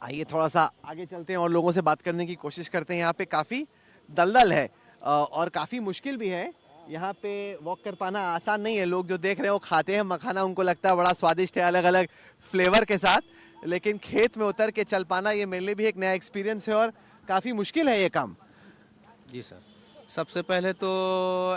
आइए थोड़ा सा आगे चलते हैं और लोगों से बात करने की कोशिश करते हैं। यहाँ पे काफ़ी दलदल है और काफ़ी मुश्किल भी है। यहाँ पे वॉक कर पाना आसान नहीं है। लोग जो देख रहे हैं वो खाते हैं मखाना, उनको लगता है बड़ा स्वादिष्ट है अलग अलग फ्लेवर के साथ, लेकिन खेत में उतर के चल पाना ये मेरे लिए भी एक नया एक्सपीरियंस है और काफ़ी मुश्किल है ये काम। जी सर, सबसे पहले तो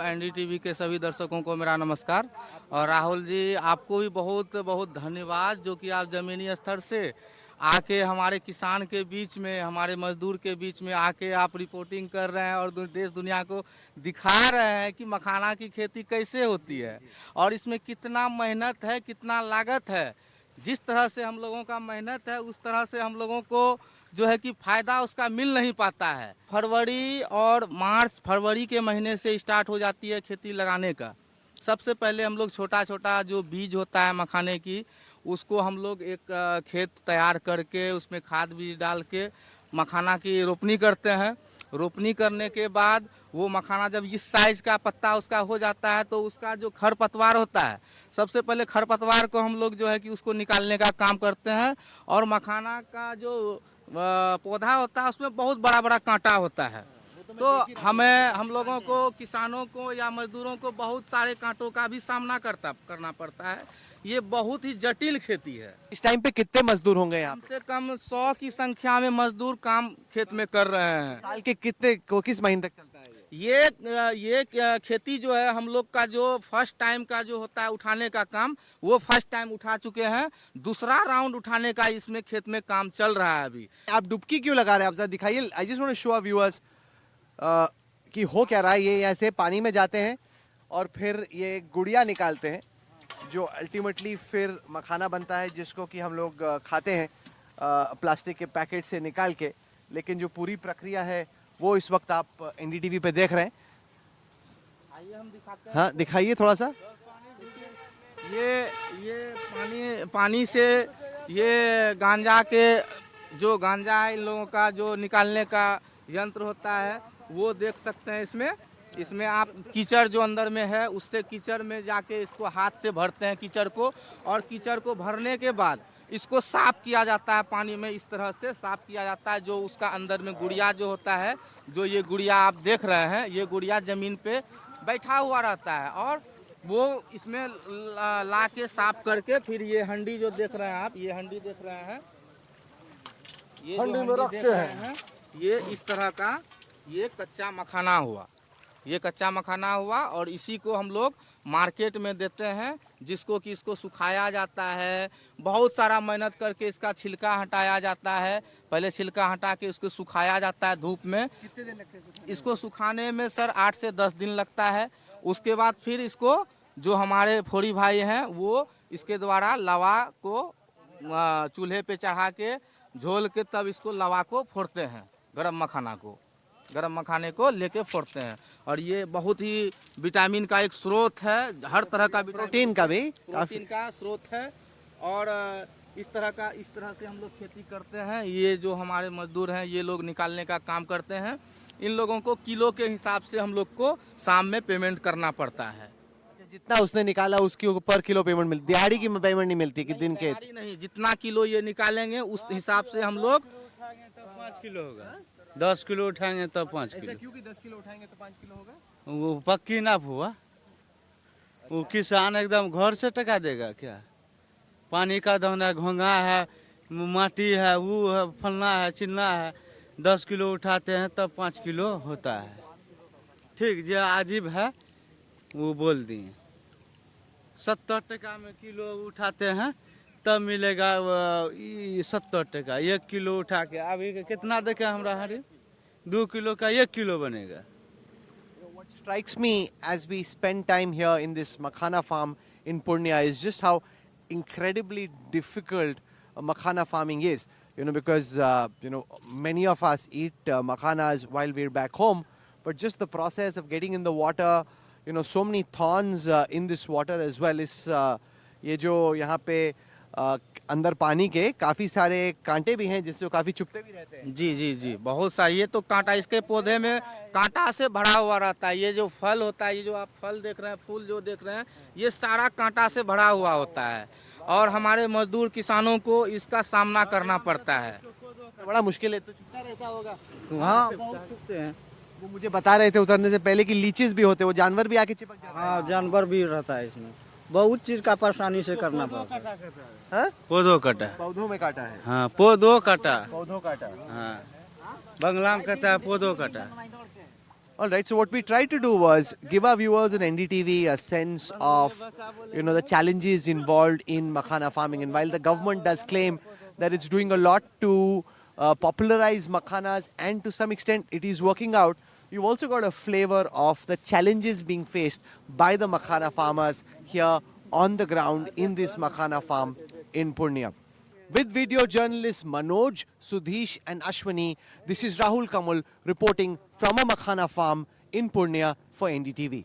एनडीटीवी के सभी दर्शकों को मेरा नमस्कार। और राहुल जी, आपको भी बहुत बहुत धन्यवाद जो कि आप ज़मीनी स्तर से आके हमारे किसान के बीच में, हमारे मजदूर के बीच में आके आप रिपोर्टिंग कर रहे हैं और देश दुनिया को दिखा रहे हैं कि मखाना की खेती कैसे होती है और इसमें कितना मेहनत है, कितना लागत है। जिस तरह से हम लोगों का मेहनत है उस तरह से हम लोगों को जो है कि फ़ायदा उसका मिल नहीं पाता है। फरवरी और मार्च, फरवरी के महीने से स्टार्ट हो जाती है खेती लगाने का। सबसे पहले हम लोग छोटा छोटा जो बीज होता है मखाने की, उसको हम लोग एक खेत तैयार करके उसमें खाद बीज डाल के मखाना की रोपनी करते हैं। रोपनी करने के बाद वो मखाना जब इस साइज़ का पत्ता उसका हो जाता है तो उसका जो खरपतवार होता है, सबसे पहले खरपतवार को हम लोग जो है कि उसको निकालने का काम करते हैं। और मखाना का जो पौधा होता है उसमें बहुत बड़ा बड़ा कांटा होता है, तो हम लोगों को, किसानों को या मजदूरों को बहुत सारे कांटों का भी सामना करना पड़ता है। ये बहुत ही जटिल खेती है। इस टाइम पे कितने मजदूर होंगे यहाँ कम पे? से कम 100 की संख्या में मजदूर काम खेत में कर रहे हैं। साल के कितने को किस महीने तक चलता है ये खेती जो है हम लोग का जो फर्स्ट टाइम का जो होता है उठाने का काम, वो फर्स्ट टाइम उठा चुके हैं। दूसरा राउंड उठाने का इसमें खेत में काम चल रहा है अभी। आप डुबकी क्यों लगा रहे हैं? आप जरा दिखाइए। I just want to show viewers कि हो क्या रहा है। ये ऐसे पानी में जाते हैं और फिर ये गुड़िया निकालते हैं जो अल्टीमेटली फिर मखाना बनता है, जिसको कि हम लोग खाते हैं प्लास्टिक के पैकेट से निकाल के। लेकिन जो पूरी प्रक्रिया है वो इस वक्त आप एनडीटीवी पे देख रहे हैं। आइए हम दिखाते हैं। हाँ, दिखाइए थोड़ा सा। ये पानी से ये गांजा है इन लोगों का जो निकालने का यंत्र होता है, वो देख सकते हैं। इसमें आप कीचड़ जो अंदर में है उससे कीचड़ में जाके इसको हाथ से भरते हैं कीचड़ को, और कीचड़ को भरने के बाद इसको साफ किया जाता है। पानी में इस तरह से साफ किया जाता है। जो उसका अंदर में गुड़िया जो होता है, जो ये गुड़िया आप देख रहे हैं, ये गुड़िया जमीन पे बैठा हुआ रहता है और वो इसमें ला के साफ करके फिर ये हंडी जो देख रहे हैं आप, ये हंडी देख रहे हैं, ये जो हंडी देख रहे हैं, ये इस तरह का ये कच्चा मखाना हुआ। ये कच्चा मखाना हुआ और इसी को हम लोग मार्केट में देते हैं, जिसको कि इसको सुखाया जाता है। बहुत सारा मेहनत करके इसका छिलका हटाया जाता है। पहले छिलका हटा के उसको सुखाया जाता है धूप में। कितने दिन लगते हैं? इसको सुखाने में सर 8 से 10 दिन लगता है। उसके बाद फिर इसको जो हमारे फोड़ी भाई हैं वो इसके द्वारा लवा को चूल्हे पे चढ़ा के झोल के तब इसको लवा को फोड़ते हैं। गरम मखाने को लेके फोड़ते हैं। और ये बहुत ही विटामिन का एक स्रोत है, हर तरह का प्रोटीन का भी प्रोटीन का स्रोत है। और इस तरह से हम लोग खेती करते हैं। ये जो हमारे मजदूर हैं ये लोग निकालने का काम करते हैं। इन लोगों को किलो के हिसाब से हम लोग को शाम में पेमेंट करना पड़ता है। जितना उसने निकाला उसके ऊपर किलो पेमेंट मिलती, दिहाड़ी की पेमेंट नहीं मिलती कि दिन के? नहीं, जितना किलो ये निकालेंगे उस हिसाब से हम लोग 5 किलो होगा। 10 किलो उठाएंगे तब 5 किलो। क्यों कि 10 किलो उठाएंगे तो 5 किलो होगा? वो पक्की नाप हुआ। वो किसान एकदम घर से टका देगा क्या? पानी का दौना, घोंघा है, माटी है, वो है, फलना है, चिलना है। 10 किलो उठाते हैं तब 5 किलो होता है। ठीक, जो अजीब है वो बोल दिए। 70 टका में किलो उठाते हैं तब मिलेगा 70 टका। 1 किलो उठा के अभी कितना देखे हमरा हरी? 2 किलो का 1 किलो बनेगा। What strikes me as we spend time here in this makhana farm in Purnia is just how incredibly difficult makhana farming is. Because many of us eat makhanas while we're back home, but just the process of getting in the water, so many thorns in this water as well is ये जो यहाँ पे अंदर पानी के काफी सारे कांटे भी हैं जिससे काफी चुभते भी रहते हैं। जी जी जी, बहुत सारी। ये तो कांटा, इसके पौधे में कांटा से भरा हुआ रहता है। ये जो फल होता है, ये जो आप फल देख रहे हैं, फूल जो देख रहे हैं, ये सारा कांटा से भरा हुआ होता है और हमारे मजदूर किसानों को इसका सामना करना पड़ता है। बड़ा मुश्किल है, तो चुपता रहता होगा। हाँ बहुत चुपते हैं। वो मुझे बता रहे थे उतरने से पहले कि लीचेस भी होते हैं, वो जानवर भी आके चिपक जाते हैं। हाँ जानवर भी रहता है इसमें, बहुत चीज का परेशानी से करना पड़ता है। हाँ? पौधों कटा। पौधों में काटा है। हाँ पौधों कटा। पौधों काटा। हाँ बंगला में कहता है पौधों कटा। All right, so what we tried to do was give our viewers on NDTV a sense of, the challenges involved in makhana farming. And while the government does claim that it's doing a lot to popularize makhanas, and to some extent it is working out, you've also got a flavor of the challenges being faced by the makhana farmers here on the ground in this makhana farm in Purnia. With video journalists Manoj, Sudhish and Ashwani, this is Rahul Kamal reporting from a makhana farm in Purnia for NDTV.